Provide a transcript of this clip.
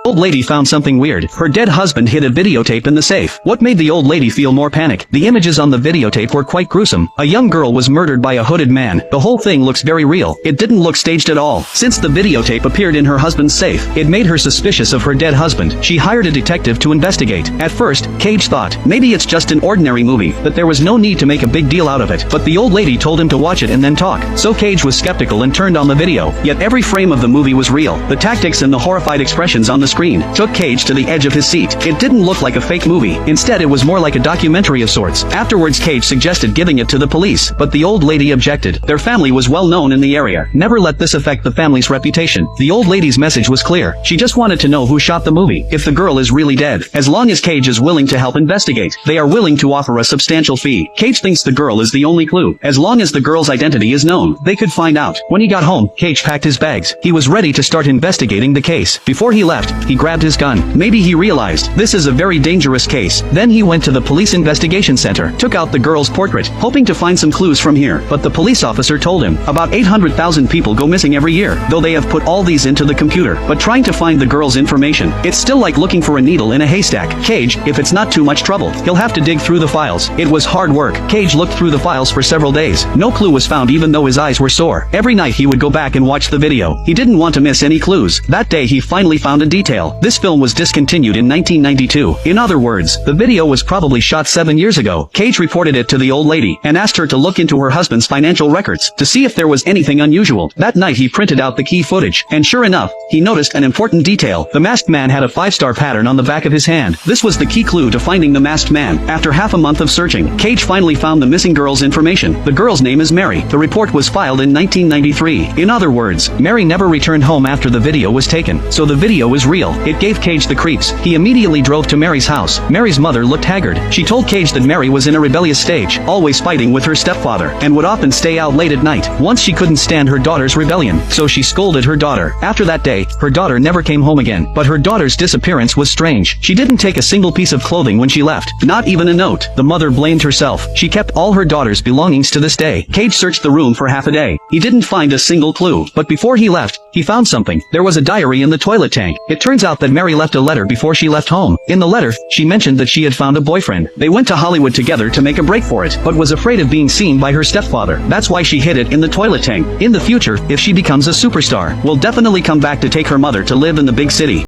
Old lady found something weird. Her dead husband hid a videotape in the safe. What made the old lady feel more panic? The images on the videotape were quite gruesome. A young girl was murdered by a hooded man. The whole thing looks very real. It didn't look staged at all. Since the videotape appeared in her husband's safe, it made her suspicious of her dead husband. She hired a detective to investigate. At first, Cage thought, maybe it's just an ordinary movie, that there was no need to make a big deal out of it. But the old lady told him to watch it and then talk. So Cage was skeptical and turned on the video. Yet every frame of the movie was real. The tactics and the horrified expressions on the screen took Cage to the edge of his seat. It didn't look like a fake movie. Instead, it was more like a documentary of sorts. Afterwards, Cage suggested giving it to the police, but the old lady objected. Their family was well known in the area. Never let this affect the family's reputation. The old lady's message was clear. She just wanted to know who shot the movie, if the girl is really dead. As long as Cage is willing to help investigate, they are willing to offer a substantial fee. Cage thinks the girl is the only clue. As long as the girl's identity is known, they could find out. When he got home, Cage packed his bags. He was ready to start investigating the case. Before he left, he grabbed his gun. Maybe he realized, this is a very dangerous case. Then he went to the police investigation center, took out the girl's portrait, hoping to find some clues from here. But the police officer told him, about 800,000 people go missing every year, though they have put all these into the computer. But trying to find the girl's information, it's still like looking for a needle in a haystack. Cage, if it's not too much trouble, he'll have to dig through the files. It was hard work. Cage looked through the files for several days. No clue was found even though his eyes were sore. Every night he would go back and watch the video. He didn't want to miss any clues. That day he finally found a detail. This film was discontinued in 1992. In other words, the video was probably shot 7 years ago. Cage reported it to the old lady and asked her to look into her husband's financial records to see if there was anything unusual. That night he printed out the key footage, and sure enough, he noticed an important detail. The masked man had a 5-star pattern on the back of his hand. This was the key clue to finding the masked man. After half a month of searching, Cage finally found the missing girl's information. The girl's name is Mary. The report was filed in 1993. In other words, Mary never returned home after the video was taken. So the video is real. It gave Cage the creeps. He immediately drove to Mary's house. Mary's mother looked haggard. She told Cage that Mary was in a rebellious stage, always fighting with her stepfather, and would often stay out late at night. Once she couldn't stand her daughter's rebellion, so she scolded her daughter. After that day, her daughter never came home again. But her daughter's disappearance was strange. She didn't take a single piece of clothing when she left, not even a note. The mother blamed herself. She kept all her daughter's belongings to this day. Cage searched the room for half a day. He didn't find a single clue. But before he left, he found something. There was a diary in the toilet tank. It turns out that Mary left a letter before she left home. In the letter, she mentioned that she had found a boyfriend. They went to Hollywood together to make a break for it, but was afraid of being seen by her stepfather. That's why she hid it in the toilet tank. In the future, if she becomes a superstar, will definitely come back to take her mother to live in the big city.